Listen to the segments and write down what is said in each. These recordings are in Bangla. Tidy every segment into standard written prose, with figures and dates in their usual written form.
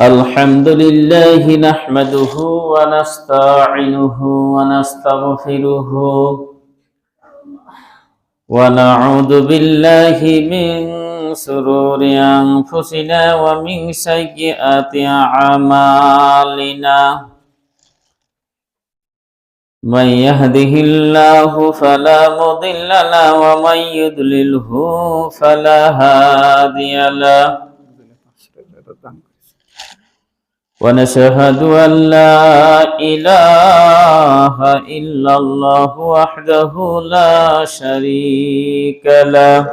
الحمد لله نحمده ونستعينه ونستغفره ونعوذ بالله من شرور أنفسنا ومن سيئات أعمالنا من يهده الله فلا مضل له ومن يضلله فلا هادي له ونشهد أن لا إله إلا الله وحده لا شريك له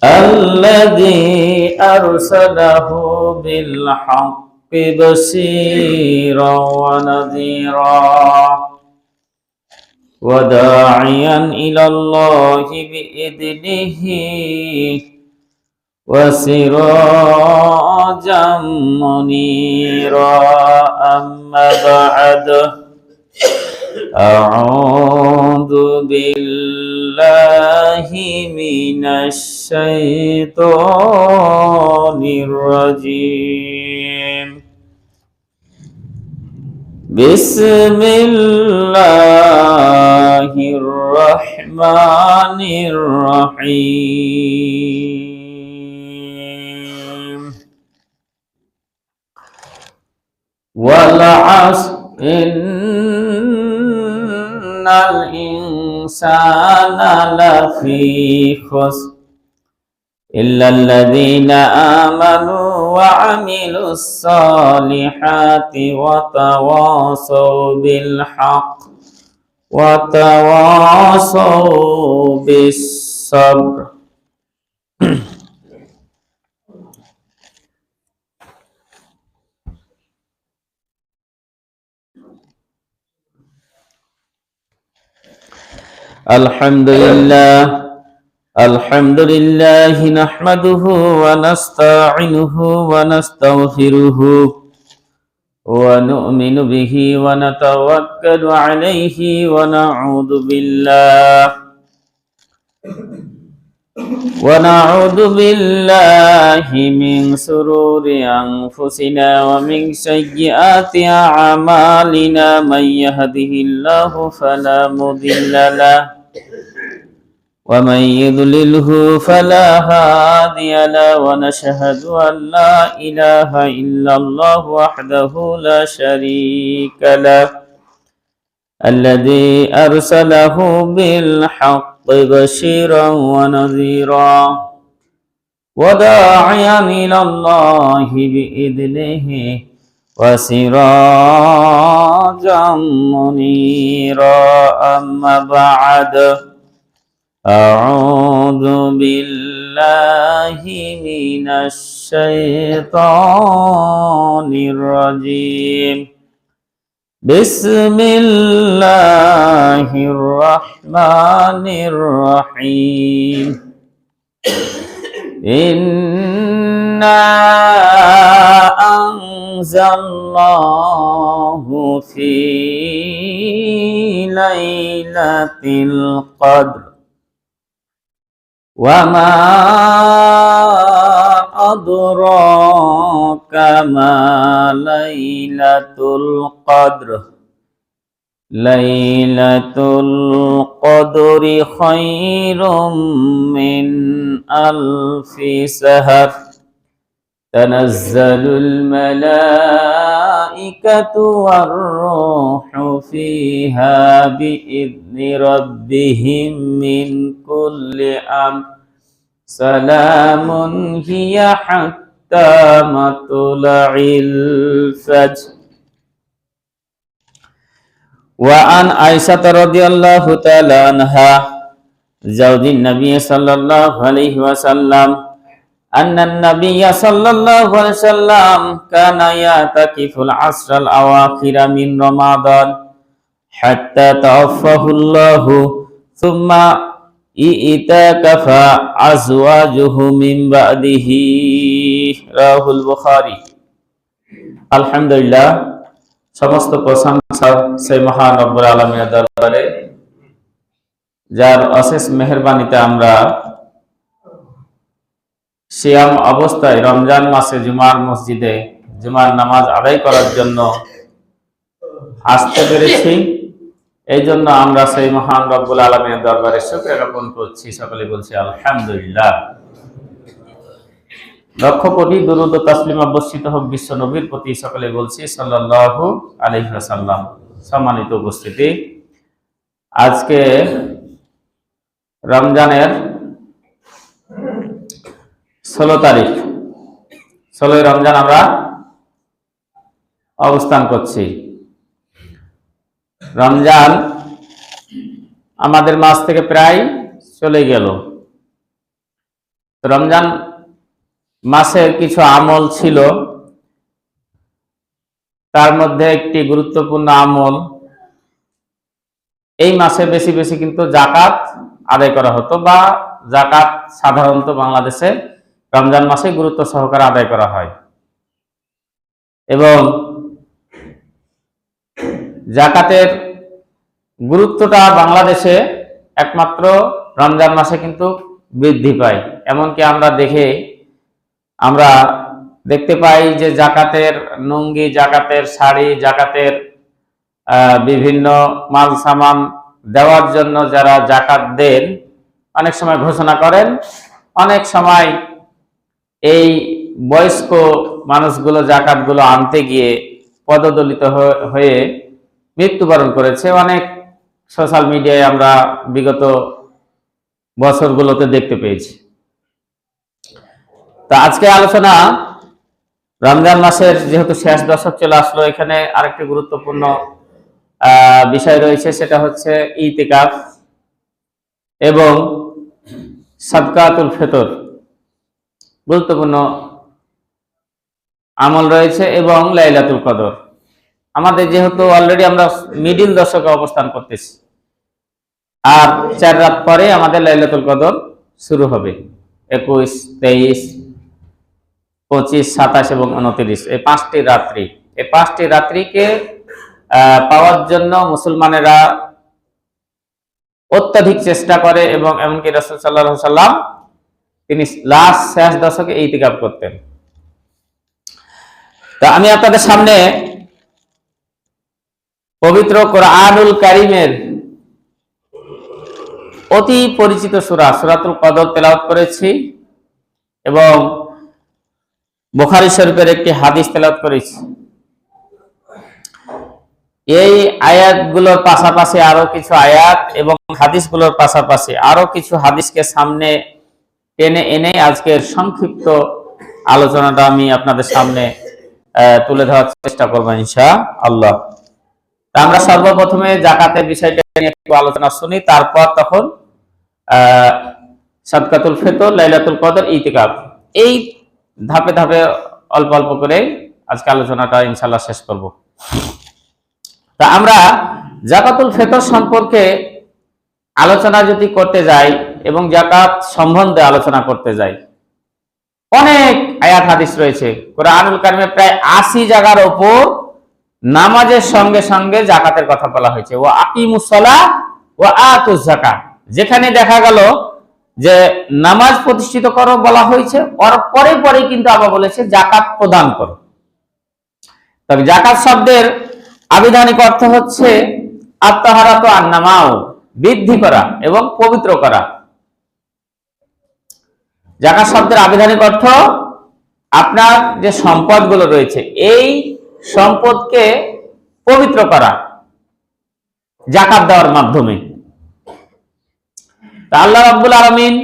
الذي أرسله بالحق بشيرا ونذيرا وداعيا إلى الله بإذنه وسراجا منيرا أما بعد أعوذ بالله من الشيطان الرجيم بسم الله الرحمن الرحيم والعصر إن الإنسان لفي خسر إلا الذين آمنوا وعملوا الصالحات وتواصوا بالحق وتواصوا بالصبر. الحمد لله نحمده ونستعينه ونستغفره ونؤمن به ونتوكل عليه ونعوذ بالله من شرور أنفسنا ومن سيئات أعمالنا من يهده الله فلا مضل له ومن يضلله فلا هادي له ونشهد أن لا إله إلا الله وحده لا شريك له الذي أرسله بالحق بشيرا ونذيرا وداعيا إلى الله بإذنه وسراجا منيرا أما بعد أعوذ بالله من الشيطان الرجيم بسم الله الرحمن الرحيم إنا أنزلناه في ليلة القدر وما أدراك ما ليلة القدر ليلة القدر خير من ألف شهر تنزل الملائكة والروح فيها بإذن ربهم من كل أمر سلام هي حتى مطلع الفجر. وعن عائشة رضي الله تعالى عنها زوج النبي صلى الله عليه وسلم أن النبي صلى الله عليه وسلم كان يعتكف العشر الأواخر من رمضان حتى توفاه الله ثم اعتكف أزواجه من بعده رواه البخاري. আলহামদুলিল্লাহ, সমস্ত প্রশংসা সেই মহান রব্বুল আলামিনের দরবারে যার অশেষ মেহেরবানিতে আমরা সিয়াম অবস্থায় রমজান মাসে জুমার মসজিদে জুমার নামাজ আদায় করার জন্য আসতে পেরেছি। এই জন্য আমরা সেই মহান রব্বুল আলামিনের দরবারে শুকরিয়া জ্ঞাপন করছি। সকলে বলছি আলহামদুলিল্লাহ। লক্ষ কোটি দুরূদ ও তাসলিমা বর্ষিত হোক বিশ্ব নবীর প্রতি। সকলে বলছি সাল্লাল্লাহু আলাইহি ওয়াসাল্লাম। সম্মানিত উপস্থিতি, আজকে রমজানের 16 তারিখ, 16ই রমজান আমরা অবস্থান করছি। রমজান আমাদের মাস থেকে প্রায় চলে গেল। রমজান মাসের কিছু আমল ছিল, তার মধ্যে একটি গুরুত্বপূর্ণ আমল, এই মাসে বেশি বেশি কিন্তু যাকাত আদায় করা হতো, বা যাকাত সাধারণত বাংলাদেশে রমজান মাসে গুরুত্ব সহকারে আদায় করা হয়। এবং যাকাতের গুরুত্বটা বাংলাদেশে একমাত্র রমজান মাসে কিন্তু বৃদ্ধি পায়। এমনকি আমরা দেখতে পাই যে জাকাতের লুঙ্গি, জাকাতের শাড়ি, জাকাতের বিভিন্ন মাল সামান দেওয়ার জন্য যারা জাকাত দেন, অনেক সময় ঘোষণা করেন, অনেক সময় এই বয়স্ক মানুষগুলো জাকাতগুলো আনতে গিয়ে পদদলিত হয়ে মৃত্যুবরণ করেছে। অনেক সোশ্যাল মিডিয়ায় আমরা বিগত বছরগুলোতে দেখতে পেয়েছি। তা আজকে আলোচনা রমজান মাসের যেহেতু শেষ দশক চলে আসলো, এখানে আরেকটি গুরুত্বপূর্ণ বিষয় রয়েছে, সেটা হচ্ছে ইতিকাফ এবং সাদকাতুল ফিতর। গুরুত্বপূর্ণ আমল রয়েছে, এবং লাইলাতুল কদর। আমাদের যেহেতু অলরেডি আমরা মিডিল দশকে অবস্থান করতেছি, আর 4 রাত পরে আমাদের লাইলাতুল কদর শুরু হবে। 21, 23, 25, 27 এবং 29, এই 5টি রাত্রি। এই 5টি রাত্রিকে পাওয়ার জন্য মুসলমানেরা অত্যাধিক চেষ্টা করে, এবং এমনকি রাসূল সাল্লাল্লাহু আলাইহি সাল্লাম তিনি শেষ দশকে ইতিকাফ করতেন। তা আমি আপনাদের সামনে পবিত্র কোরআনুল কারীমের অতি পরিচিত সূরা সূরাতুল কদর তেলাওয়াত করেছি, এবং বুখারী শরীফের একটি হাদিস তেলাওয়াত করেছি। এই আয়াতগুলোর পাশাপাশি আরো কিছু আয়াত এবং হাদিসগুলোর পাশাপাশি আরো কিছু হাদিসকে সামনে টেনে এনে আজকের সংক্ষিপ্ত আলোচনাটা আমি আপনাদের সামনে তুলে ধরার চেষ্টা করবো ইনশাআল্লাহ। আমরা সর্বপ্রথমে জাকাতের বিষয়টা নিয়ে একটু আলোচনা শুনি, তারপর তখন সাদকাতুল ফিতর, লাইলাতুল কদর, ইতিকাফ, এই ধাপে ধাপে অল্প অল্প করে আজকে আলোচনাটা ইনশাআল্লাহ শেষ করব। তা আমরা জাকাতুল ফিতর সম্পর্কে আলোচনা যদি করতে যাই এবং জাকাত সম্বন্ধে আলোচনা করতে যাই, অনেক আয়াত হাদিস রয়েছে। কোরআনুল কারীমে প্রায় 80 জায়গার উপর নামাজের সঙ্গে সঙ্গে জাকাতের কথা বলা হয়েছে। ওয়া আকিমুস সালাহ ওয়া আতুজ যাকাত, যেখানে দেখা গেল যে নামাজ প্রতিষ্ঠিত করো বলা হয়েছে, ওর পরে পরে কিন্তু আবার বলেছে জাকাত প্রদান করো। তবে জাকাত শব্দের আবিধানিক অর্থ হচ্ছে আত্তাহারাতু আন-নামাউ, বৃদ্ধি করা এবং পবিত্র করা। জাকাত শব্দের আবিধানিক অর্থ আপনার যে সম্পদগুলো রয়েছে, এই সম্পদকে পবিত্র করা জাকাত দেওয়ার মাধ্যমে। আল্লাহ রাব্বুল আলামিন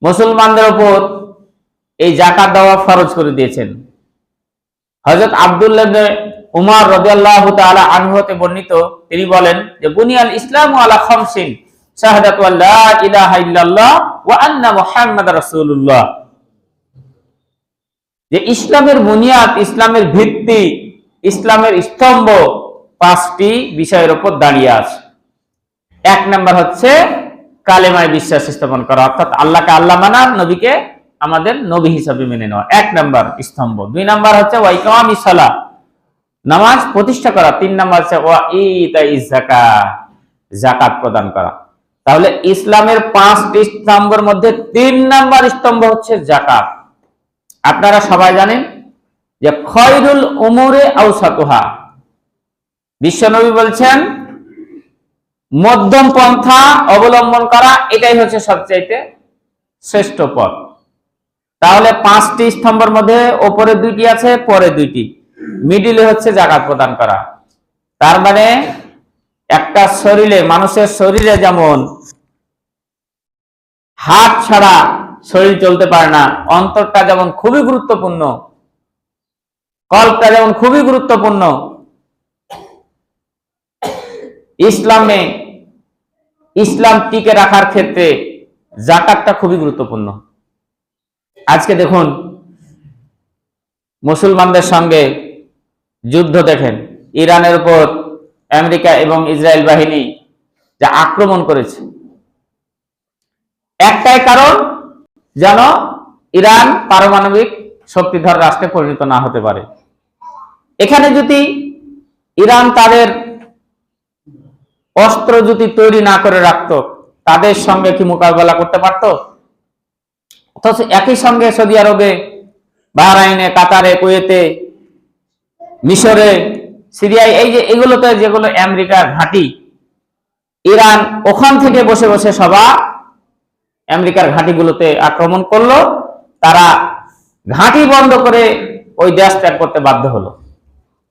মুসলমানদের উপর এই জাকাত দেওয়া ফরজ করে দিয়েছেন। হযরত আব্দুল্লাহ ইবনে উমর রাদিয়াল্লাহু তাআলা আনহু হতে বর্ণিত, তিনি বলেন যে বুনিয়াল ইসলামু আলা খামসিন, শাহাদাতু আল্লা ইলাহা ইল্লাল্লাহ ওয়া আন্না মুহাম্মাদার রাসূলুল্লাহ, যে ইসলামের বুনিয়াদ, ইসলামের ভিত্তি, ইসলামের স্তম্ভ 5টি বিষয়ের উপর দাঁড়িয়ে আছে। 1 নাম্বার হচ্ছে কালেমায় বিশ্বাস স্থাপন করা, অর্থাৎ আল্লাহকে আল্লাহ মানা, নবীকে আমাদের নবী হিসাবে মেনে নেওয়া, 1 নাম্বার স্তম্ভ। 2 নাম্বার হচ্ছে ওয়া ইকামিস সালাহ, নামাজ প্রতিষ্ঠা করা। 3 নাম্বার হচ্ছে ওয়া ইতাইজ যাকাত, যাকাত প্রদান করা। তাহলে ইসলামের 5টি স্তম্ভের মধ্যে 3 নাম্বার স্তম্ভ হচ্ছে যাকাত। আপনারা সবাই জানেন যে খয়রুল উমুরে আওসাতুহা, বিশ্বনবী বলছেন মধ্যম পন্থা অবলম্বন করা এটাই হচ্ছে সবচাইতে শ্রেষ্ঠ পথ। তাহলে 5টি স্তম্ভের মধ্যে উপরে 2টি আছে, পরে 2টি, মিডিলে হচ্ছে যাকাত প্রদান করা। তার মানে একটা শরীরে, মানুষের শরীরে যেমন হাত ছাড়া শরীর চলতে পারে না, অন্তরটা যেমন খুবই গুরুত্বপূর্ণ, কল্পটা যেমন খুবই গুরুত্বপূর্ণ, ইসলাম টিকে রাখার ক্ষেত্রে যাকাতটা খুবই গুরুত্বপূর্ণ। আজকে দেখুন মুসলমানদের সঙ্গে যুদ্ধ দেখেন, ইরানের উপর আমেরিকা এবং ইসরায়েল বাহিনী যা আক্রমণ করেছে, একটাই কারণ যেন ইরান পারমাণবিক শক্তিধর রাষ্ট্রে পরিণত না হতে পারে। এখানে যদি ইরান তাদের অস্ত্র যদি তৈরি না করে রাখতো, তাদের সঙ্গে কি মোকাবেলা করতে পারত? অথচ একই সঙ্গে সৌদি আরবে, বাহরাইনে, কাতারে, কুয়েতে, মিশরে, সিরিয়ায়, এই যে এগুলোতে যেগুলো আমেরিকার ঘাঁটি, ইরান ওখান থেকে বসে বসে সবা আমেরিকার ঘাঁটিগুলোতে আক্রমণ করলো। তারা ঘাঁটি বন্ধ করে ওই দেশ ত্যাগ করতে বাধ্য হলো।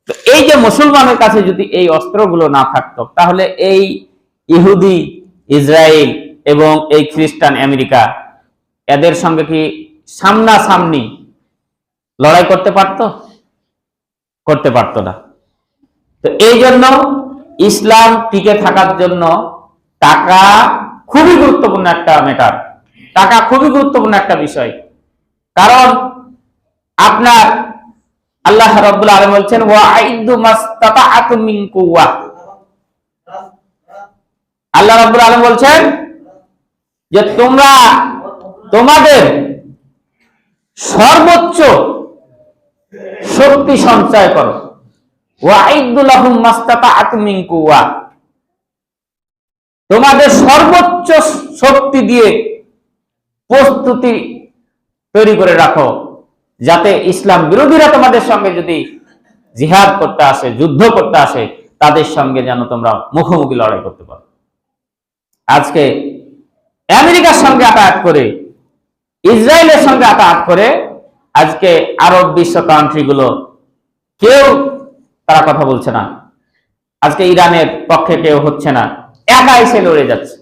তো এই যে মুসলমানের কাছে যদি এই অস্ত্রগুলো না থাকতো, তাহলে এই ইহুদি ইসরায়েল এবং এই খ্রিস্টান আমেরিকা এদের সঙ্গে কি সামনাসামনি লড়াই করতে পারত? করতে পারত না। তো এই জন্য ইসলাম টিকে থাকার জন্য টাকা খুবই গুরুত্বপূর্ণ একটা ম্যাটার, টাকা খুবই গুরুত্বপূর্ণ একটা বিষয়। কারণ আপনার আল্লাহ রাব্বুল আলামিন বলছেন ওয়াইদু মাসতাতাআতুম মিন কুওয়া, আল্লাহ রাব্বুল আলামিন বলছেন যে তোমরা তোমাদের সর্বোচ্চ শক্তি সঞ্চয় করো। ওয়াইদু লাহুম মাসতাতাআতুম মিন কুওয়া, তোমাদের সর্বোচ্চ শক্তি দিয়ে প্রস্তুতি তৈরি করে রাখো, যাতে ইসলাম বিরোধীরা তোমাদের সঙ্গে যদি জিহাদ করতে আসে, যুদ্ধ করতে আসে, তাদের সঙ্গে যেন তোমরা মুখোমুখি লড়াই করতে পারো। আজকে আমেরিকার সঙ্গে আঘাত করে, ইসরায়েলের সঙ্গে আঘাত করে, আজকে আরব বিশ্ব কান্ট্রিগুলো কেউ তারা কথা বলছে না। আজকে ইরানের পক্ষে কেউ হচ্ছে না, একা এসে লড়ে যাচ্ছে।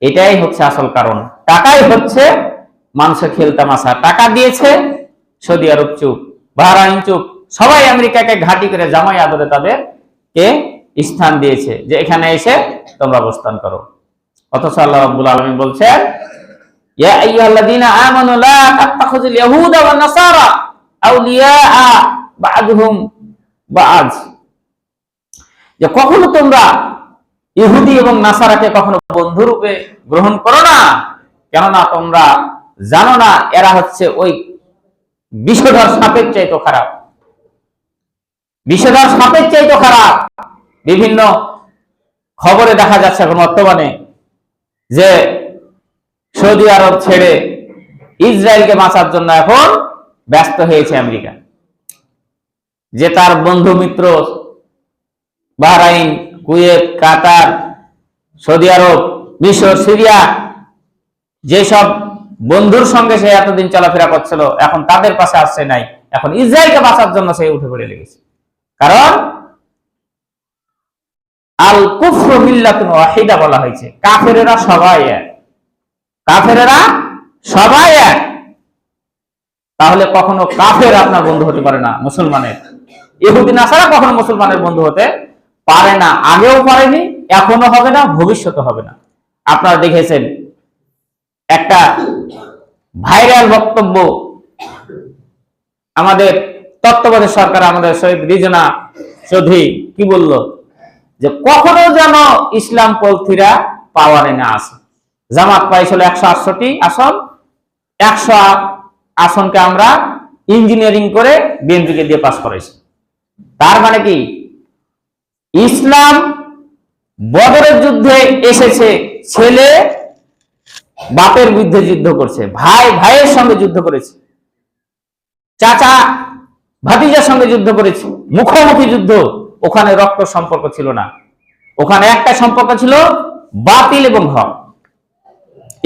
এটাই হচ্ছে আসল কারণ। টাকাই হচ্ছে মানুষের খেলতামাশা। টাকা দিয়েছে, সৌদি আরব চুপ, বাহরাইন চুপ, সবাই আমেরিকাকে ঘাঁটি করে জামাই আদরে তাদেরকে স্থান দিয়েছে যে এখানে এসে তোমরা অবস্থান করো। অথচ আল্লাহ রাব্বুল আলামিন বলছেন ইয়া আইয়ুহাল্লাযীনা আমানু লা তাত্তাখিযুল ইয়াহুদা ওয়ান নাসারা আউলিয়া বা'দুহুম বা'দ, যে কখনো তোমরা ইহুদি এবং নাসারাকে কখনো বন্ধু রূপে গ্রহণ করো না, কেননা তোমরা জানো না এরা হচ্ছে ওই বিষধর সাপের চাইতে খারাপ, বিষধর সাপের চাইতে খারাপ। বিভিন্ন খবরে দেখা যাচ্ছে এখন বর্তমানে যে সৌদি আরব ছেড়ে ইসরায়েলকে বাঁচার জন্য এখন ব্যস্ত হয়েছে আমেরিকা, যে তার বন্ধু মিত্র বাহরাইন, কুয়েত, কাতার, সৌদি আরব, মিশর, সিরিয়া, যেসব বন্ধুর সঙ্গে সে এতদিন চলাফেরা করছিল, এখন তাদের পাশে আসছে নাই, এখন ইসরায়েলকে বাঁচার জন্য সে উঠে পড়ে লেগেছে। কারণ আল কুফরু মিল্লাতুন ওয়াহিদা বলা হয়েছে, কাফেরেরা সবাই এক, কাফেরেরা সবাই এক। তাহলে কখনো কাফের আপনার বন্ধু হতে পারে না মুসলমানের, ইহুদি নাসারা কখনো মুসলমানের বন্ধু হতে পারে না, আগেও পারেনি, এখনো হবে না, ভবিষ্যতে হবে না। আপনারা দেখেছেন একটা ভাইরাল বক্তব্য আমাদের তত্ত্বাবধায়ক সরকার, আমাদের শহীদ রিজনা চৌধুরী কি বলল, যে কখনো যেন ইসলাম পন্থীরা পাওয়ারে না আসে। জামাত পাইছিল 168 আসন, 100 আসনকে আমরা ইঞ্জিনিয়ারিং করে বিএনপিকে দিয়ে পাস করেছি। তার মানে কি, ইসলাম বদরের যুদ্ধে এসেছে ছেলে বাপের বিরুদ্ধে যুদ্ধ করছে, ভাই ভাইয়ের সঙ্গে যুদ্ধ করেছে, চাচা ভাতিজার সঙ্গে যুদ্ধ করেছে, মুখোমুখি যুদ্ধ। ওখানে রক্ত সম্পর্ক ছিল না, ওখানে একটা সম্পর্ক ছিল বাতিল এবং হক,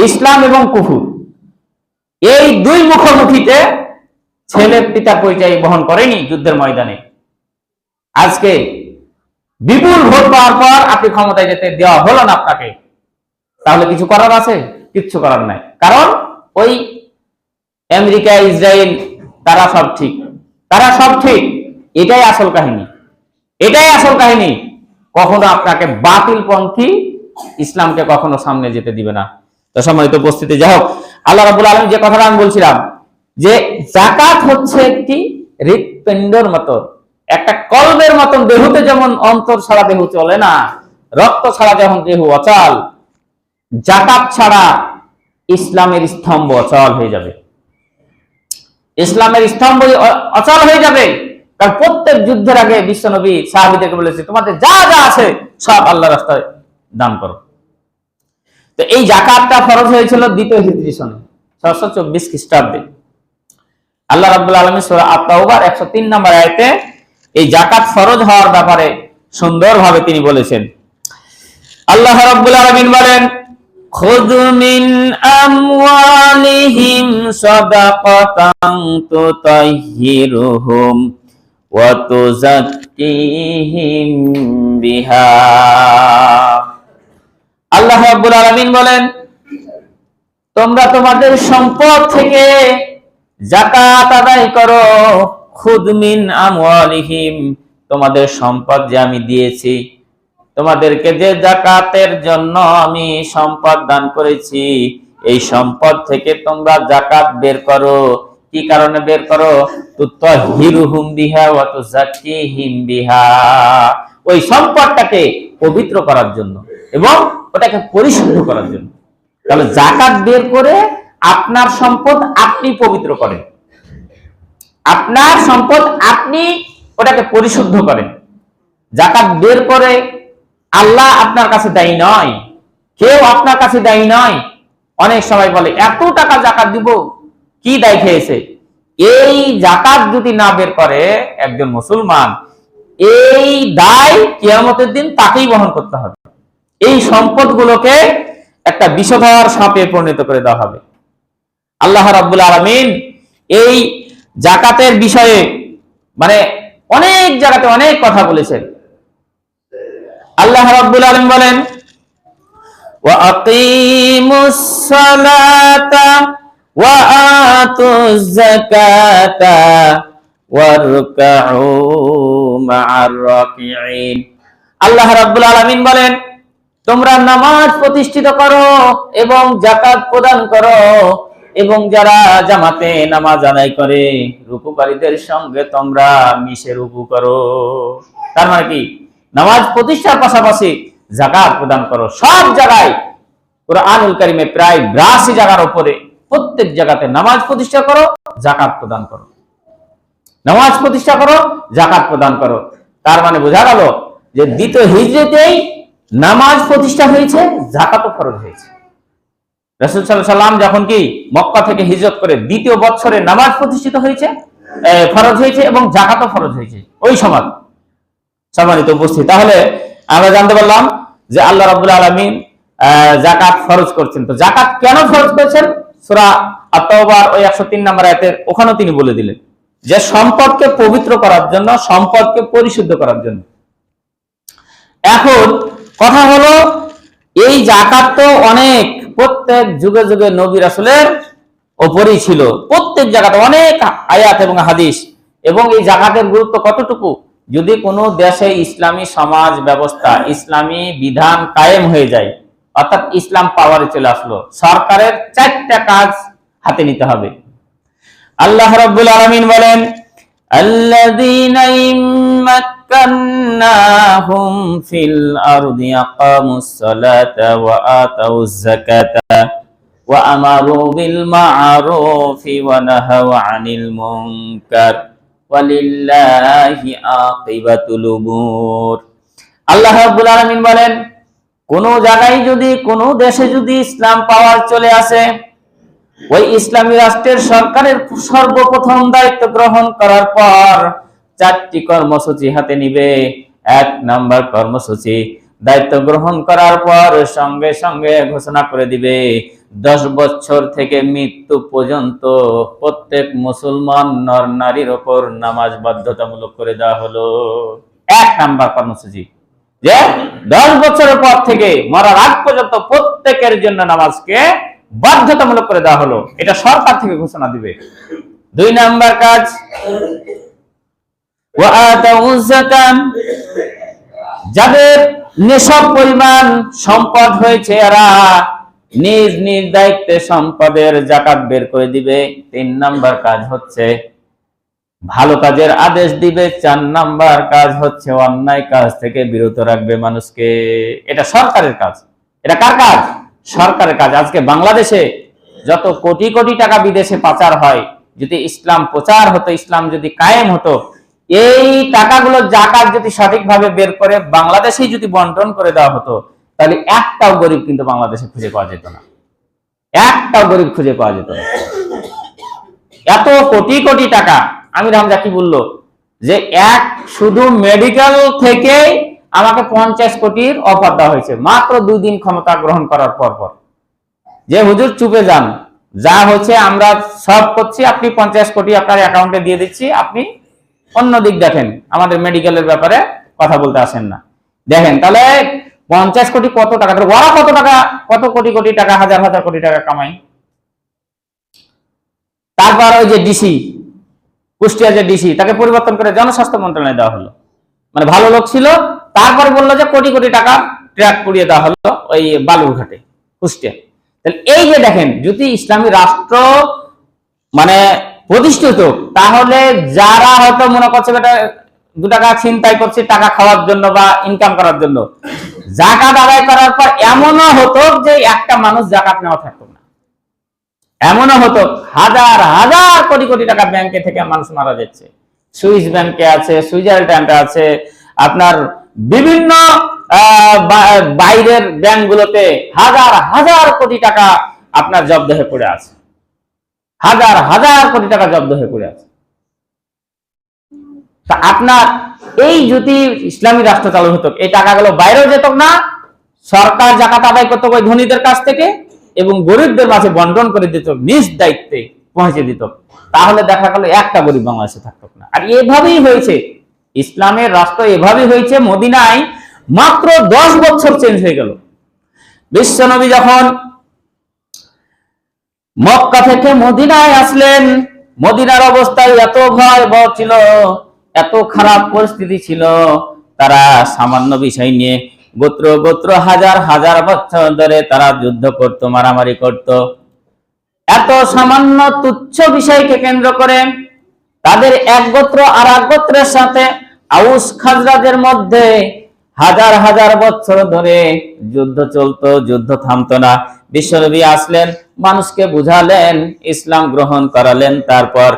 ইসলাম এবং কুফর। এই দুই মুখোমুখিতে ছেলে পিতার পরিচয় বহন করেনি যুদ্ধের ময়দানে। আজকে বিপুল ভোট পাওয়ার পর আপনি ক্ষমতায় যেতে দেওয়া হলো না আপনাকে, তাহলে কিছু করার আছে? কিচ্ছু করার নাই। কারণ ওই আমেরিকা ইসরায়েল তারা সব ঠিক, তারা সব ঠিক। এটাই আসল কাহিনী, এটাই আসল কাহিনী। কখনো আপনাকে বাতিলপন্থী ইসলামকে কখনো সামনে যেতে দিবে না। তো সম্মানিত উপস্থিতি, যাই হোক, আল্লাহ রাব্বুল আলামিন যে কথাটা আমি বলছিলাম যে যাকাত হচ্ছে একটি হৃৎপিণ্ডের মতো, একটা কলবের মতন। দেহতে যেমন অন্তর ছাড়া দেহ চলে না, রক্ত ছাড়া যেমন দেহ অচল, যাকাত ছাড়া ইসলামের স্তম্ভ অচল হয়ে যাবে, ইসলামের স্তম্ভ অচল হয়ে যাবে। কারণ প্রত্যেক যুদ্ধের আগে বিশ্বনবী সাহাবীদেরকে বলেছে, তোমাদের যা যা আছে সব আল্লাহর রাস্তায় দান করো। তো এই যাকাতটা ফরজ হয়েছিল দ্বিতীয় হিজরি সনে 624 খ্রিস্টাব্দে। আল্লাহ রাব্বুল আলামিন সূরা আত-তাওবার 103 নম্বর আয়াতে এই যাকাত ফরজ হওয়ার ব্যাপারে সুন্দরভাবে তিনি বলেছেন। আল্লাহ রাব্বুল আলামিন বলেন, খুয মিন আমওয়ালিহিম সাদাকাতান তুতাহহিরুহুম ওয়া তুযাক্কিহিম বিহা। আল্লাহ রাব্বুল আলামিন বলেন, তোমরা তোমাদের সম্পদ থেকে যাকাত আদায় করো। খুয মিন আমওয়ালিহিম, তোমাদের সম্পদ যে আমি দিয়েছি, তোমাদেরকে যে যাকাতের জন্য আমি সম্পদ দান করেছি, এই সম্পদ থেকে তোমরা যাকাত বের করো। কি কারণে বের করো? তুতাহহিরুহুম বিহা ওয়া তুযাক্কিহিম বিহা, ওই সম্পদটাকে পবিত্র করার জন্য এবং ওটাকে পরিশুদ্ধ করার জন্য। তাহলে যাকাত বের করে আপনার সম্পদ আপনি পবিত্র করেন, আপনার সম্পদ আপনি ওটাকে পরিশুদ্ধ করেন। যাকাত বের করে আল্লাহ আপনার কাছে দায়ী নয়, কেউ আপনার কাছে দায়ী নয়। অনেক সময় বলে এত টাকা যাকাত দিব, কি দায় খেয়েছে? এই যাকাত যদি না বের করে একজন মুসলমান, এই দায় কিয়ামতের দিন তাকেই বহন করতে হবে। এই সম্পদগুলোকে একটা বিষধর সাপে পরিণত করে দেওয়া হবে। আল্লাহ রাব্বুল আলামিন এই যাকাতের বিষয়ে মানে অনেক জায়গাতে অনেক কথা বলেছেন। আল্লাহ রাব্বুল আলামিন বলেন, ওয়া আকিমুস সালাতা ওয়া আতুজ যাকাতা ওয়ারকাউ মা'আর রাকিঈন। আল্লাহ রাব্বুল আলামিন বলেন, তোমরা নামাজ প্রতিষ্ঠিত করো এবং যাকাত প্রদান করো, এবং যারা জামাতে নামাজ আদায় করে রুকুকারীদের সঙ্গে তোমরা মিশে রুকু করো। তার মানে কি? নামাজ প্রতিষ্ঠার পাশাপাশি যাকাত প্রদান করো। সব জায়গায় কুরআনুল কারীমে প্রায় 82 জায়গার উপরে প্রত্যেক জায়গাতে নামাজ প্রতিষ্ঠা করো, যাকাত প্রদান করো, নামাজ প্রতিষ্ঠা করো, যাকাত প্রদান করো। তার মানে বোঝা গেল যে দ্বিতীয় হিজরতেই নামাজ প্রতিষ্ঠা হয়েছে, যাকাতও ফরজ হয়েছে। রাসূল সাল্লাল্লাহু আলাইহি ওয়াসাল্লাম যখন কি মক্কা থেকে হিজরত করে দ্বিতীয় বছরে নামাজ প্রতিষ্ঠিত হয়েছে, ফরজ হয়েছে এবং যাকাতও ফরজ হয়েছে ওই সময়। সম্মানিত উপস্থিতি, তাহলে আমরা জানতে পারলাম যে আল্লাহ রাব্বুল আলামিন যাকাত ফরজ করছেন। তো যাকাত কেন ফরজ করেছেন? সূরা আত-তাওবার ওই 103 নম্বর আয়াতের ওখানেও তিনি বলে দিলেন যে সম্পদকে পবিত্র করার জন্য, সম্পদকে পরিশুদ্ধ করার জন্য। এখন কথা হলো, এই যাকাত তো অনেক প্রত্যেক যুগে যুগে নবী রাসূলের উপরই ছিল, প্রত্যেক জায়গাতে অনেক আয়াত এবং হাদিস। এবং এই যাকাতের গুরুত্ব কতটুকু? যদি কোনো দেশে ইসলামী সমাজ ব্যবস্থা, ইসলামী বিধান কায়েম হয়ে যায়, অর্থাৎ ইসলাম পাওয়ারে চলে আসলো, সরকারের 4টা কাজ হাতে নিতে হবে। আল্লাহ রাব্বুল আলামিন বলেন, আল্লাযীনা ইম্মাক্কান্নাহুম ফিল আরদি আকামুস সালাতা ওয়া আতাউয যাকাতা ওয়া আমারু বিল মা'রুফি ওয়া নাহাউ আনিল মুনকার ওয়ালিল্লাহি আকিবাতুল উমুর। আল্লাহ রাব্বুল আলামিন বলেন, কোন জায়গায় যদি কোন দেশে যদি ইসলাম পাওয়ার চলে আসে, ওই ইসলামী রাষ্ট্রের সরকারের সর্বপ্রথম দায়িত্ব গ্রহণ করার পর 4টি কর্মসূচি হাতে নিবে। 1 নাম্বার কর্মসূচি, দায়িত্ব গ্রহণ করার পর সঙ্গে সঙ্গে ঘোষণা করে দিবে 10 বছর থেকে মৃত্যু পর্যন্ত প্রত্যেক মুসলমান নর নারীর উপর নামাজ বাধ্যতামূলক করে দেওয়া হলো। 1 নাম্বার কর্মসূচি যে 10 বছরের পর থেকে মরার আগ পর্যন্ত প্রত্যেকের জন্য নামাজকে বাধ্যতামূলক করে দেওয়া হলো। এটা সরকার থেকে ঘোষণা দিবে। 2 নাম্বার কাজ, যাদের নিসব পরিমাণ সম্পদ হয়েছে এরা নিজ নিজ দায়িত্বে সম্পদের যাকাত বের করে দিবে। 3 নাম্বার কাজ হচ্ছে ভালো কাজের আদেশ দিবে। 4 নাম্বার কাজ হচ্ছে অন্যায় কাজ থেকে বিরত রাখবে মানুষকে। এটা সরকারের কাজ। এটা কার কাজ? সরকারের কাজ। আজকে বাংলাদেশে যত কোটি কোটি টাকা বিদেশে পাচার হয়, যদি ইসলাম প্রচার হতো, ইসলাম যদি কায়েম হতো, এই টাকাগুলো যাকাত যদি সঠিকভাবে বের করে বাংলাদেশেই যদি বন্টন করে দেওয়া হতো, তাহলে একটাও গরিব কিন্তু বাংলাদেশে খুঁজে পাওয়া যেত না। একটাও গরিব খুঁজে পাওয়া যেত না। এত কোটি কোটি টাকা। আমির হামজা কি বললো যে শুধু মেডিকেল থেকে আমাকে 50 কোটির অফার দেওয়া হয়েছে মাত্র 2 দিন ক্ষমতা গ্রহণ করার পর। যে হুজুর চুপে যান, যা হচ্ছে আমরা সব করছি, আপনি 50 কোটি আপনার অ্যাকাউন্টে দিয়ে দিচ্ছি, আপনি অন্য দিক দেখেন, আমাদের মেডিকেলের ব্যাপারে কথা বলতে আসেন না। দেখেন তাহলে 50 কোটি কত টাকা, ওরা কত টাকা, কত কোটি কোটি টাকা, হাজার হাজার কোটি টাকা কামাই। তারপর ওই যে ডিসি, কুষ্টিয়া যে ডিসি, তাকে পরিবর্তন করে জনস্বাস্থ্য মন্ত্রণালয়ে দেওয়া হলো। মানে ভালো লোক ছিল, তারপরে বললো যে কোটি কোটি টাকা ট্র্যাক করিয়ে দেওয়া হলো ওই বালুরঘাটে, কুষ্টিয়া। তাহলে এই যে দেখেন, যদি ইসলামী রাষ্ট্র মানে প্রতিষ্ঠিত, তাহলে যারা হয়তো মনে করছে বেটা 2 টাকা ছিনতাই করছে টাকা খাওয়ার জন্য বা ইনকাম করার জন্য, যাকাত আদায় করার পর এমনও হতো যে একটা মানুষ যাকাত নেওয়া থাকতো না। এমনও হতো হাজার হাজার কোটি কোটি টাকা ব্যাংকে থেকে মানুষ মারা যাচ্ছে। সুইস ব্যাংকে আছে, সুইজারল্যান্ডে আছে, আপনার বিভিন্ন বাইরের ব্যাংকগুলোতে হাজার হাজার কোটি টাকা আপনার জব্দ হয়ে পড়ে আছে। হাজার হাজার কোটি টাকা জব্দ হয়ে পড়ে আছে। তা আপনার এই যদি ইসলামী রাষ্ট্র চালু হতো, এই টাকাগুলো বাইরেও যেত না, সরকার যাকাত আদায় করতো ওই ধনীদের কাছ থেকে এবং গরিবদের মাঝে বন্টন করে দিত, নিজ দায়িত্বে পৌঁছে দিত, তাহলে দেখা গেল একটা গরিব বাংলাদেশে থাকতো না। আর এভাবেই হয়েছে, ইসলামের রাষ্ট্র এভাবেই হয়েছে। মদিনায় মাত্র 10 বছর চেঞ্জ হয়ে গেল। বিশ্বনবী যখন মক্কা থেকে মদিনায় আসলেন, মদিনার অবস্থা এত ভয়াবহ ছিল, এত খারাপ পরিস্থিতি ছিল, তারা সামান্য বিষয় নিয়ে গোত্র গোত্র হাজার হাজার বছর ধরে তারা যুদ্ধ করত, মারামারি করত। এত সামান্য তুচ্ছ বিষয়কে কেন্দ্র করে তাদের এক গোত্র আর এক গোত্রের সাথে আউস খাজরাজের মধ্যে হাজার হাজার বছর ধরে যুদ্ধ চলতো, যুদ্ধ থামতো না। বিশ্বনবী আসলেন, মানুষকে বুঝালেন, ইসলাম গ্রহণ করালেন, তারপর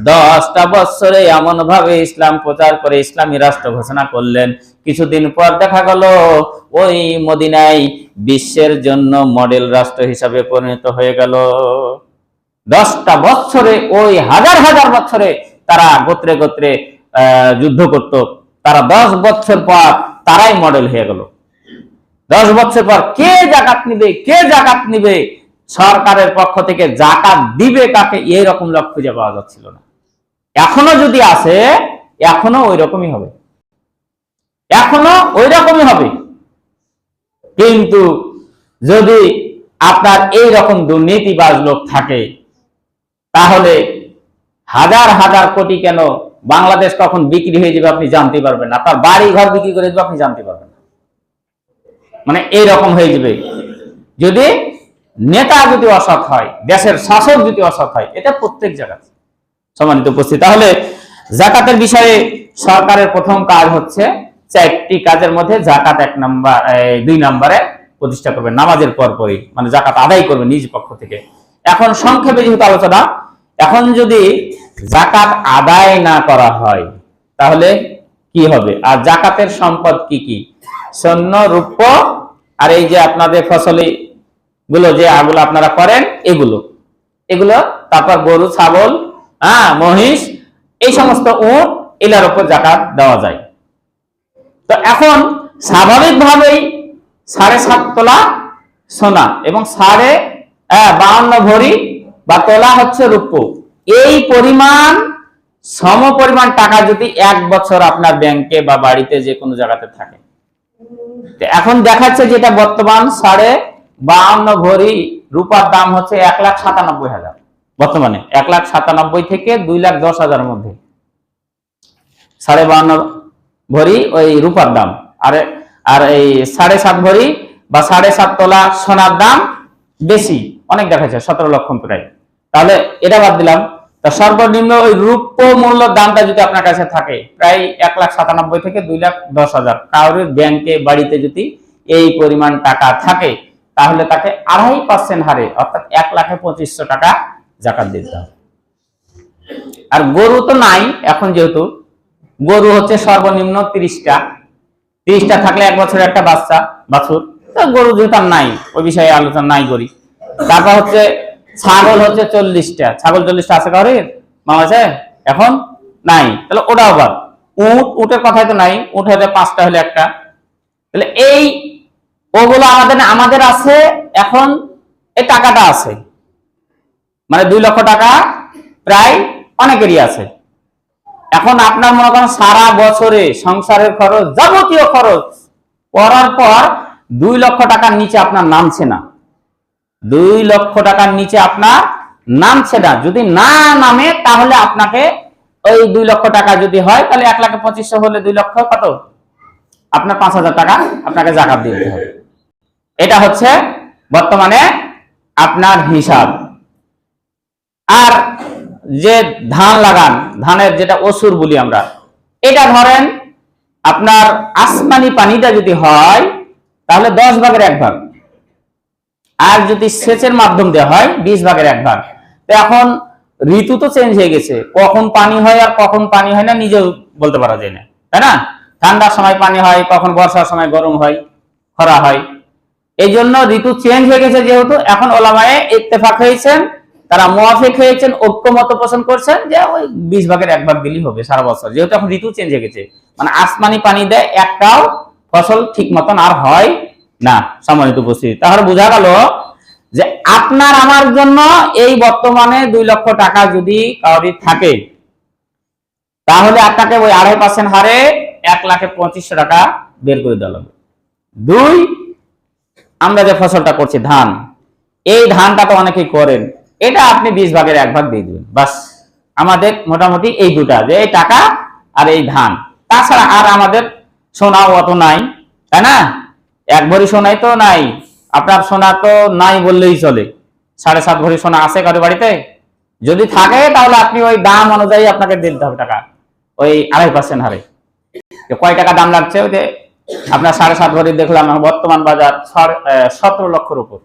10টা বছরে এমন ভাবে ইসলাম প্রচার করে ইসলামী রাষ্ট্র ঘোষণা করলেন। কিছুদিন পর দেখা গেল ওই মদিনায় বিশ্বের জন্য মডেল রাষ্ট্র হিসাবে পরিণত হয়ে গেল। 10টা বছরে, ওই হাজার হাজার বছরে তারা গোত্রে গোত্রে যুদ্ধ করত, তারা 10 বছর পর তারাই মডেল হয়ে গেল। 10 বছর পর কে যাকাত নিবে, কে যাকাত নিবে, সরকারের পক্ষ থেকে যাকাত দিবে কাকে, এইরকম লোক খুঁজে পাওয়া যাচ্ছিল না। এখনো যদি আসে, এখনো ওই রকমই হবে, এখনো ওই রকমই হবে। কিন্তু যদি আপনার এই রকম দুর্নীতিবাজ লোক থাকে, তাহলে হাজার হাজার কোটি কেন বাংলাদেশ কখন বিক্রি হয়ে যাবে আপনি জানতে পারবেন না, আপনার বাড়ি ঘর বিক্রি করে দেবে আপনি জানতে পারবেন না। মানে এইরকম হয়ে যাবে যদি নেতা যদি অসৎ হয়, দেশের শাসক যদি অসৎ হয়। এটা প্রত্যেক জায়গায় সম্মানিত উপস্থিত। তাহলে যাকাতের বিষয়ে সরকারের প্রথম কাজ হচ্ছে 4টি কাজের মধ্যে যাকাত 2 নম্বরে প্রতিষ্ঠা করবে, নামাজের পরপরই, মানে যাকাত আদায় করবে নিজ পক্ষ থেকে। এখন সংক্ষেপে যেহেতু আলোচনা, এখন যদি যাকাত আদায় না করা হয় তাহলে কি হবে, আর যাকাতের সম্পদ কি কি? স্বর্ণ, রূপ্য, আর এই যে আপনাদের ফসলি গুলো যে আগুলো আপনারা করেন এগুলো, তারপর গরু, ছাগল, মহিষ, এই সমস্ত উট, এলার উপর যাকাত দেওয়া যায়। তো এখন স্বাভাবিকভাবেই 7.5 তোলা সোনা এবং 52 ভরি বা তোলা হচ্ছে রূপ্য, এই পরিমাণ সম পরিমাণ টাকা যদি 1 বছর আপনার ব্যাংকে বা বাড়িতে যে কোনো জায়গাতে থাকে, এখন দেখাচ্ছে যেটা বর্তমান 52 ভরি রূপার দাম হচ্ছে 1,97,000, বর্তমানে 1,97,000 থেকে 2,10,000 মধ্যে 52 ভরি ওই রূপার দাম। আর এই 7.5 ভরি বা 7.5 তোলা সোনার দাম বেশি, অনেক দেখাচ্ছে 17 লক্ষ প্রায়। তাহলে এটা বাদ দিলাম। তা সর্বনিম্ন ওই রূপ্য মূল্য দামটা যদি আপনার কাছে থাকে প্রায় 1,97,000 থেকে 2,10,000, কারোর ব্যাংকে বাড়িতে যদি এই পরিমাণ টাকা থাকে তাহলে তাকে 2.5% হারে অর্থাৎ 1,25,000 টাকা যাকাত দিতে হবে। আর গরু তো নাই এখন, যেহেতু গরু হচ্ছে সর্বনিম্ন 30টা থাকলে 1 বছরের একটা বাছুর, গরু যেহেতু নাই ওই বিষয়ে আলোচনা নাই করি। তারপর হচ্ছে ছাগল হচ্ছে 40টা, ছাগল 40টা আছে কারোর মাঝে এখন নাই, তাহলে ওটাও বাদ। উটের কথাই তো নাই, উট হলে 5টা হলে একটা, তাহলে এই ওগুলো আমাদের আছে। এখন এই টাকাটা আছে মানে 2 লক্ষ টাকা প্রায় অনেকেরই আছে। এখন আপনার মনে করেন সারা বছরে সংসারের খরচ, যাবতীয় খরচ করার পর 2 লক্ষ টাকার নিচে আপনার নামছে না, 2 লক্ষ টাকার নিচে আপনার নামছে না। যদি না নামে তাহলে আপনাকে ওই 2 লক্ষ টাকা যদি হয় তাহলে 1,25,000 হলে 2 লক্ষ কত, আপনার 5,000 টাকা আপনাকে যাকাত দিতে হবে। এটা হচ্ছে বর্তমানে আপনার হিসাব। আর যে ধান লাগান, ধানের যেটা অসুর বলি আমরা, এটা ধরেন আপনার আসমানি পানিটা যদি হয় তাহলে 10 ভাগের 1 ভাগ, আর যদি সেচের মাধ্যম দেওয়া হয় 20 ভাগের 1 ভাগ। তো এখন ঋতু তো চেঞ্জ হয়ে গেছে, কখন পানি হয় আর কখন পানি হয় না নিজেও বলতে পারা যায় না, তাই না? ঠান্ডার সময় পানি হয়, কখন বর্ষার সময় গরম হয়, খরা হয়। এই জন্য ঋতু চেঞ্জ হয়ে গেছে, যেহেতু এখন ওলামায়ে ইত্তেফাক হয়েছেন, তারা মুওয়াফিক হয়েছেন, ঐক্যমত পোষণ করছেন যে ওই 20 ভাগের 1 ভাগ দিলেই হবে সারা বছর, যেহেতু এখন ঋতু চেঞ্জ হয়ে গেছে। মানে আসমানি পানি দেয় একটাও ফসল ঠিক মতন আর হয় না। সম্মানিত উপস্থিতি, তাহলে বোঝা গেল যে আপনার আমার জন্য এই বর্তমানে 2 লক্ষ টাকা যদি কাউরি থাকে তাহলে আপনাকে ওই 2.5% হারে 1,25,000 টাকা বের করে দেওয়া লাগবে। 2, আমরা যে ফসলটা করছি ধান, এই ধানটা তো অনেকেই করেন, এটা আপনি 20 ভাগের 1 ভাগ দিয়ে দিবেন, বাস। আমাদের মোটামুটি এই দুটা, যে এই টাকা আর এই ধান। তাছাড়া আর আমাদের সোনাও অত নাই, তাই না? 1 ভরি সোনাই তো নাই, আপনার সোনা তো নাই বললেই চলে। 7.5 ভরি সোনা আছে কারো বাড়িতে? যদি থাকে তাহলে আপনি ওই দাম অনুযায়ী আপনাকে দিতে হবে টাকা, ওই 2.5% হারে। কয় টাকা দাম লাগছে? ওই যে আপনার 7.5 ভরি দেখলাম বর্তমান বাজার 17 লক্ষের উপর,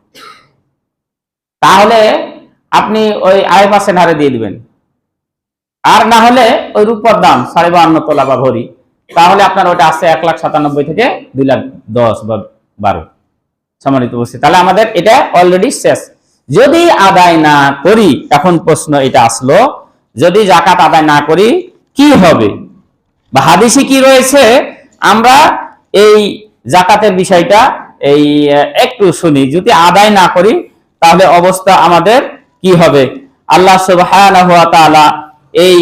তাহলে আপনি ওই 2.5% হারে দিয়ে দিবেন। আর না হলে ওই রূপার দাম 52 তোলা বা ভরি, তাহলে আপনার ওটা আসছে 1,97,000 থেকে 2,10,000 বা 12। সম্মানিত উপস্থিতি, তাহলে আমাদের এটা অলরেডি শেষ। যদি আদায় না করি, এখন প্রশ্ন এটা আসলো, যদি যাকাত আদায় না করি কি হবে বা হাদিসে কি রয়েছে, আমরা এই যাকাতের বিষয়টা এই একটু শুনি। যদি আদায় না করি তাহলে অবস্থা আমাদের কি হবে? আল্লাহ সুবহানাহু ওয়া তাআলা এই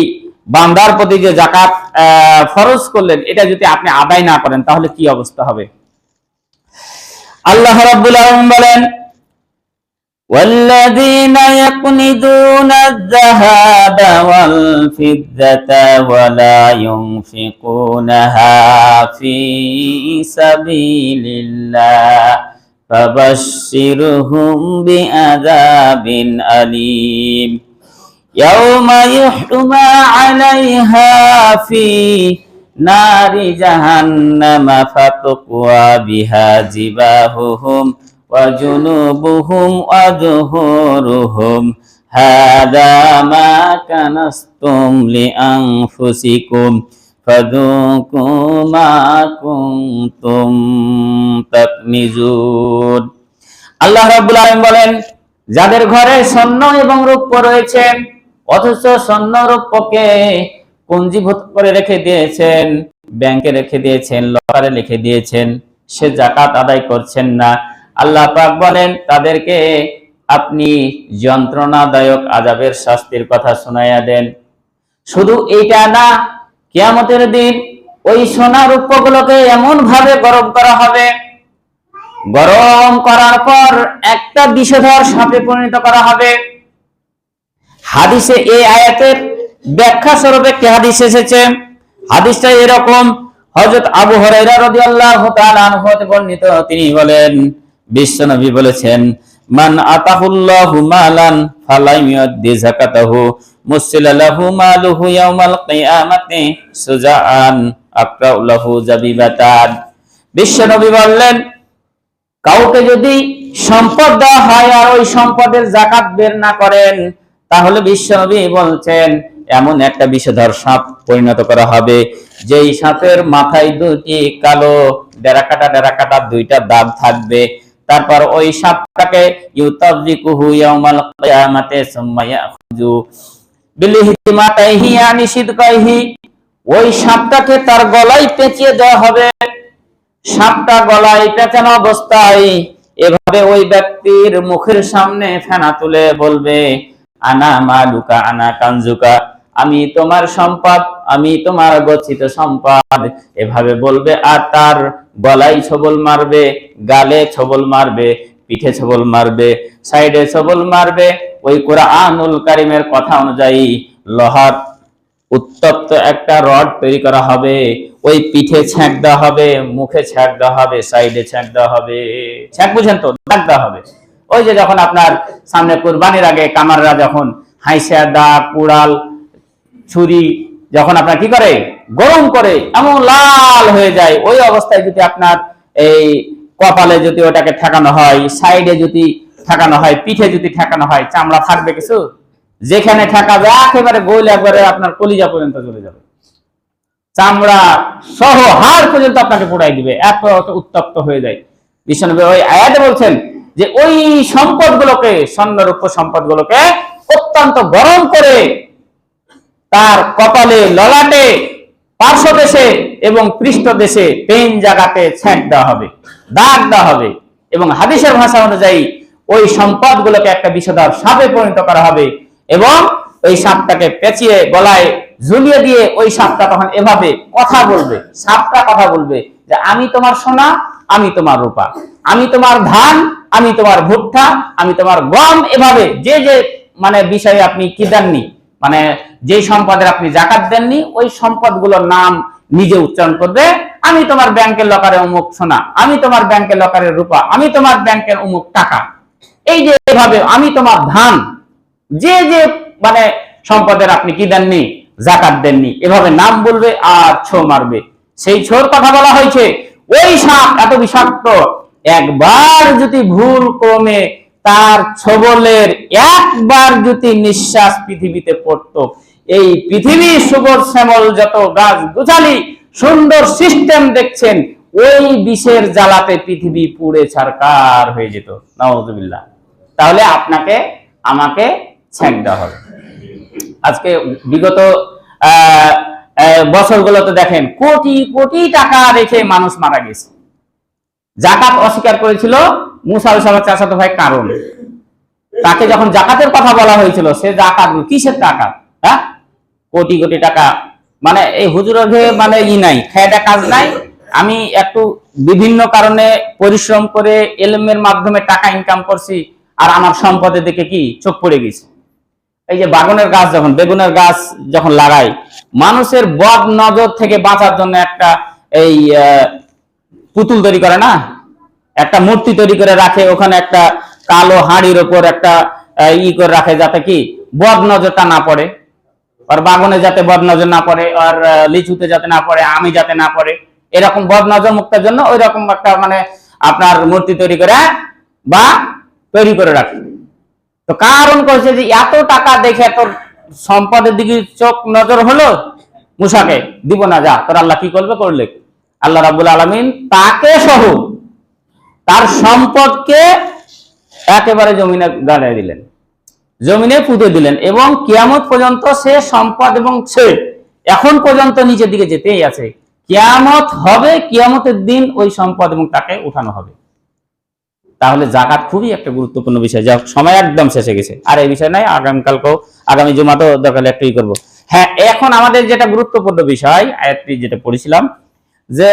বান্দার প্রতি যে যাকাত ফরজ করলেন, এটা যদি আপনি আদায় না করেন তাহলে কি অবস্থা হবে? আল্লাহ রাব্বুল আলামিন বলেন, والذين يكنزون الذهب والفضة ولا ينفقونها في سبيل الله فبشرهم بعذاب أليم يوم يحمى عليها في نار جهنم فتقوى بها جباههم وجنوبهم وظهورهم هذا ما كنزتم لأنفسكم ফাযুকু মা কুনতুম তাকনিজুন। আল্লাহ রাব্বুল আলামিন বলেন, যাদের ঘরে স্বর্ণ এবং রৌপ্য রয়েছে অথচ স্বর্ণ রৌপ্যকে পুঞ্জীভূত করে রেখে দিয়েছেন, ব্যাংকে রেখে দিয়েছেন, লকারে রেখে দিয়েছেন, সে যাকাত আদায় করছেন না, আল্লাহ পাক বলেন তাদেরকে আপনি যন্ত্রণাদায়ক আযাবের শাস্তির কথা শোনাইয়া দেন। শুধু এইটা না, কিয়ামতের দিন ওই সোনা রূপগুলোকে এমন ভাবে গরম করা হবে, গরম করার পর একটা বিষধর সাপে পরিণত করা হবে। হাদিসে এই আয়াতের ব্যাখ্যা স্বরূপ একটি হাদিস এসেছে। হাদিসটা এরকম, হযরত আবু হুরায়রা রাদিয়াল্লাহু তাআলা আনহু হতে বর্ণিত, তিনি বলেন, বিশ্বনবী বলেছেন, মান আতাহুল্লাহু মালান ফালাম ইউদ্দি যাকাতাহু মুসিলা লাহু মালুহু ইয়াউমাল কিয়ামাতি সুজাআন আকরাউ লাহু জাবিবাতান। বিশ্বনবী বললেন, কাউকে যদি সম্পদ দেওয়া হয় আর ওই সম্পদের যাকাত বের না করেন, তাহলে বিশ্বনবী বলছেন এমন একটা বিষধর সাপ পরিণত করা হবে, যেই সাপের মাথায় দুটি কালো ডেরা কাটা দুইটা দাগ থাকবে। তারপর ওই সাপটাকে ইউতাযিকুহু ইয়াউমাল কিয়ামাতি সুম্মা ইয়াখুযু বিলিহিমাতাইহি আনি সিদকাইহি, ওই সাপটাকে তার গলায় পেঁচিয়ে দেওয়া হবে। সাপটা গলায় পেঁচানো অবস্থায় এভাবে ওই ব্যক্তির মুখের সামনে ফেনা তুলে বলবে, আনা মালুকা আনা কানজুকা, আমি তোমার সম্পদ, আমি তোমার গচ্ছিত সম্পদ, এভাবে বলবে। আর তার গলায় ছবল মারবে, গালে ছবল মারবে, পিঠে ছবল মারবে, সাইডে ছবল মারবে। ওই কুরআনুল কারীমের কথা অনুযায়ী লোহার উত্তপ্ত একটা রড তৈরি করা হবে, ওই পিঠে ছ্যাঁক দেওয়া হবে, মুখে ছ্যাঁক দেওয়া হবে, সাইডে ছ্যাঁক দেওয়া হবে। ছ্যাঁক বুঝেন তো, দাগ দেওয়া হবে। ওই যে যখন আপনার সামনে কুরবানির আগে কামাররা যখন হাইসা, দা, কুড়াল, ছুরি যখন আপনার কি করে, গরম করে এমন লাল হয়ে যায়, ওই অবস্থায় যদি আপনার এই কপালে যদি ওটাকে ঠেকানো হয়, সাইডে যদি ঠেকানো হয়, পিঠে যদি ঠেকানো হয়, চামড়া থাকবে কিছু? যেখানে ঠেকাবে একেবারে গোল, একবারে আপনার কলিজা পর্যন্ত চলে যাবে, চামড়া সহ হাড় পর্যন্ত আপনাকে পোড়াই দিবে, এত উত্তপ্ত হয়ে যায়। বিশ্বনবী ওই আয়াতে বলছেন যে ওই সম্পদগুলোকে, স্বর্ণরূপ্য সম্পদগুলোকে অত্যন্ত গরম করে তার কপালে, ললাটে, পার্শ্বদেশে এবং পৃষ্ঠদেশে 3 জায়গাতে ছ্যাঁক দেওয়া হবে, দাগ দেওয়া হবে। এবং হাদিসের ভাষা অনুযায়ী ওই সম্পদগুলোকে একটা বিষধর সাপে পরিণত করা হবে এবং ওই সাপটাকে পেঁচিয়ে গলায় ঝুলিয়ে দিয়ে ওই সাপটা তখন এভাবে কথা বলবে। সাপটা কথা বলবে যে আমি তোমার সোনা, আমি তোমার রূপা, আমি তোমার ধান, আমি তোমার ভুট্টা, আমি তোমার গম, এভাবে যে যে মানে বিষয়ে আপনি কি দেননি, মানে যে সম্পদের আপনি যাকাত দেননি, ওই সম্পদগুলোর নাম নিজে উচ্চারণ করবে। আমি তোমার ব্যাংকের লকারে অমুক সোনা, আমি তোমার ব্যাংকের লকারের রূপা, আমি তোমার ব্যাংকের অমুক টাকা, এই যে এভাবে আমি তোমার ধান, যে যে মানে সম্পদের আপনি কি দেননি, যাকাত দেননি, এভাবে নাম বলবে আর ছো মারবে। সেই ছোর কথা বলা হয়েছে। ওই সাপ এত বিষাক্ত, একবার যদি ভুল ক্রমে তার ছবলের একবার যদি নিঃশ্বাস পৃথিবীতে পড়তো, এই পৃথিবীর সুবর শ্যামল যত গাছ গোছালি সুন্দর সিস্টেম দেখছেন, ওই বিষের জ্বালাতে পৃথিবী পুড়ে ছারকার হয়ে যেত, নাউযুবিল্লাহ। তাহলে আপনাকে আমাকে ছ্যাঁক দেওয়া হবে। আজকে বিগত বছরগুলোতে দেখেন কোটি কোটি টাকা রেখে মানুষ মারা গেছে। যাকাত অস্বীকার করেছিল মুসা আলাইহিস সালামের চাচাতো ভাই কারণ। তাকে যখন যাকাতের কথা বলা হয়েছিল, সে যাকাত কিসের টাকা, হ্যাঁ, কোটি কোটি টাকা, মানে এই হুজুরের মানে নাই, খেয়েটা কাজ নাই, আমি একটু বিভিন্ন কারণে পরিশ্রম করে ইলমের মাধ্যমে টাকা ইনকাম করছি, আর আমার সম্পদের দিকে কি চোখ পড়ে গেছে। এই যে বাগানের গাছ, যখন বেগুনের গাছ যখন লাগাই, মানুষের বদ নজর থেকে বাঁচার জন্য একটা এই পুতুল তৈরি করে না, একটা মূর্তি তৈরি করে রাখে, ওখানে একটা কালো হাড়ির ওপর একটা করে রাখে, যাতে কি বদ নজরটা না পড়ে, আর বাগানে যাতে বদ নজর না পড়ে, আর লিচুতে যাতে না পড়ে, আমি যাতে না পড়ে, এরকম বদ নজর মুক্তের জন্য ওই রকম একটা মানে আপনার মূর্তি তৈরি করে বা তৈরি করে রাখে। তো কারণ করেছে যে এত টাকা দেখে এত সম্পদের দিকে চোখ নজর হলো, মুসাকে দিব না, যা তোর আল্লাহ কি করবে করলে। আল্লাহ রাব্বুল আলামিন তাকে সহ তার সম্পদকে একেবারে জমিনে গাড়িয়ে দিলেন, জমিনে পুঁতে দিলেন, এবং কিয়ামত পর্যন্ত সে সম্পদ এবং সে এখন পর্যন্ত নিচের দিকে যেতেই আছে। কিয়ামত হবে, কিয়ামতের দিন ওই সম্পদ এবং তাকে উঠানো হবে। তাহলে জাকাত খুবই একটা গুরুত্বপূর্ণ বিষয়। যা সময় একদম শেষে গেছে, আর এই বিষয় নাই, আগামীকালকেও আগামী জুমাতেও দরকার একটুই করবো। হ্যাঁ, এখন আমাদের যেটা গুরুত্বপূর্ণ বিষয়, আয়াতটি যেটা পড়েছিলাম, যে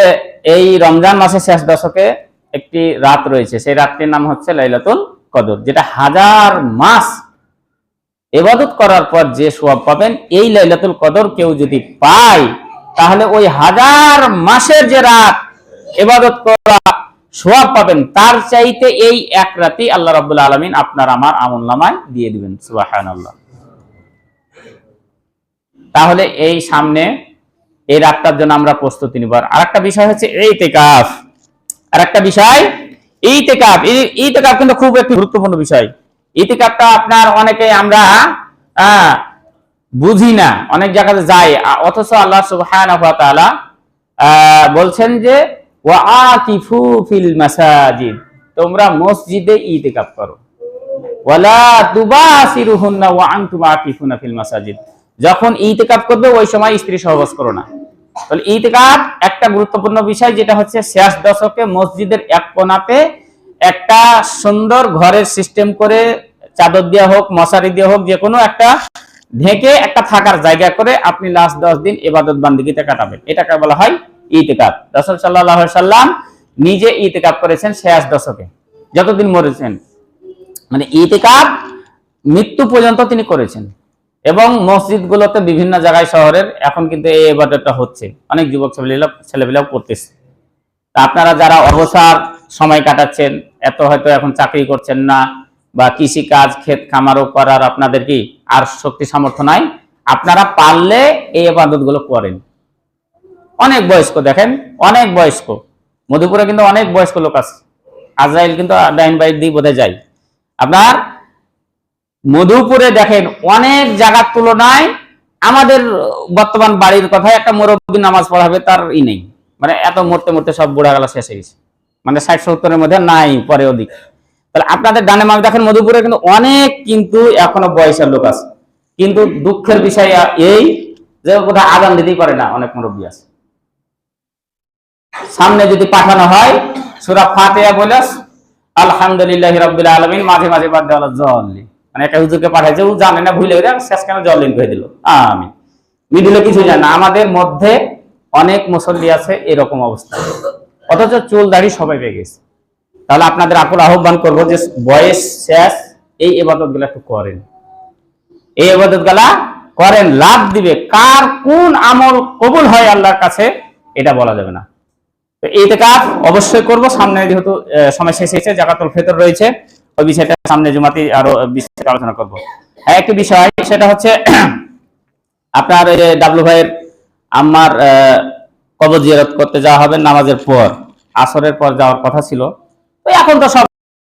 এই রমজান মাসের শেষ দশকে একটি রাত রয়েছে, সেই রাতটির নাম হচ্ছে লাইলাতুল কদর, যেটা 1000 মাস ইবাদত করার পর যে সওয়াব পাবেন, এই লাইলাতুল কদর কেউ যদি পায়, তাহলে ওই 1000 মাসের যে রাত ইবাদত করা সওয়াব পাবেন, তার চাইতে এই এক রাতই আল্লাহ রাব্বুল আলামিন আপনার আমার আমলনামায় দিয়ে দিবেন। সুবহানাল্লাহ। তাহলে এই সামনে এই রাতটার জন্য আমরা প্রস্তুতি নিব। আরেকটা বিষয় হচ্ছে ইতিকাফ। আরেকটা বিষয় ইতিকাফ। ইতিকাফ কিন্তু খুব একটি গুরুত্বপূর্ণ বিষয়। ইতিকাফটা আপনার অনেকে আমরা বুঝি না, অনেক জায়গাতে যাই, অথচ আল্লাহ সুবহানাহু ওয়া তাআলা বলছেন যে ওয়াআকিফু ফিল মাসাজিদ, তোমরা মসজিদে ইতিকাফ করো। ওয়ালা তুবাসিরুহুন্না ওয়া আনতুম আকিফুনা ফিল মাসাজিদ, যখন ইতিকাফ করবে ওই সময় স্ত্রী সহবাস করো না। তাহলে ইতিকাফ একটা গুরুত্বপূর্ণ বিষয়, যেটা হচ্ছে শেষ দশকে মসজিদের এক কোণাতে একটা সুন্দর ঘরের সিস্টেম করে, চাদর দেওয়া হোক, মশারি দেওয়া হোক, যে কোনো একটা ঢেকে একটা থাকার জায়গা করে আপনি লাস্ট 10 দিন ইবাদত বান্দিগিতে কাটাবেন। এটাকে বলা হয় ইতিকাফ। রাসূল সাল্লাল্লাহু আলাইহি সাল্লাম নিজে ইতিকাফ করেছেন শেষ দশকে, যতদিন মরেছেন, মানে ইতিকাফ মৃত্যু পর্যন্ত তিনি করেছেন। এবং মসজিদগুলোতে বিভিন্ন জায়গায় শহরের এখন কিন্তু এই ইবাদতটা হচ্ছে, অনেক যুবক ছেলেপেলেও করতেছে। তা আপনারা যারা অবসর সময় কাটাচ্ছেন, এত হয়তো এখন চাকরি করছেন না, বা কৃষি কাজ ক্ষেত খামারও করার আপনাদের কি আর শক্তি সামর্থ্য নাই, আপনারা পারলে এই ইবাদত গুলো করেন। অনেক বয়স্ক, দেখেন অনেক বয়স্ক, মধুপুরে কিন্তু অনেক বয়স্ক লোক আছে, আজরাইল কিন্তু ডাইন বাইর দিয়ে বোধহয় যায়। আপনার মধুপুরে দেখেন অনেক জায়গার তুলনায় আমাদের বর্তমান বাড়ির কথা, একটা মুরব্বী নামাজ পড়াবে তার নেই, মানে এত মরতে মরতে সব বুড়া গেলা শেষ হয়ে গেছে, মানে 60-70-এর মধ্যে নাই, পরে ওদিক। তাহলে আপনাদের ডানে মাঝে দেখেন মধুপুরে কিন্তু অনেক কিন্তু এখনো বয়সের লোক আছে, কিন্তু দুঃখের বিষয় এই যে কোথাও আজান দিতেই পারে না, অনেক মুরব্বী আছে। সামনে যদি পাঠানো হয় সূরা ফাতিহা বলে আলহামদুলিল্লাহি রাব্বিল আলামিন, মাঝে মাঝে বাদ দেওয়া জল্লি, মানে একটা হুজুরকে পাঠাইছে, ও জানে না, ভুলে গেছে, শেষ কেন জল্লিন করে দিল, আমি মিডিলে কিছু জানে না। আমাদের মধ্যে অনেক মুসল্লি আছে এরকম অবস্থা, অথচ চুল দাড়ি সবাই পেয়ে গেছে। তাহলে আপনাদের আকুল আহ্বান করবো যে বয়স শেষ, এই ইবাদত গুলা একটু করেন, এই ইবাদত গুলা করেন, লাভ দিবে। কার কোন আমল কবুল হয় আল্লাহর কাছে এটা বলা যাবে না। তো ইতিকাফ অবশ্যই করব। সামনে যেহেতু সময় শেষ হয়েছে, জাকাতুল ফিতর রয়েছে, ওই বিষয়টা সামনে জুমাতে আরো বিস্তারিত আলোচনা করব। হ্যাঁ, একটি বিষয় সেটা হচ্ছে আপনার ডাবলু ভাইয়ের আম্মার কবর জিয়ারত করতে যাওয়া হবে নামাজের পর, আসরের পর যাওয়ার কথা ছিল। তো এখন তো সব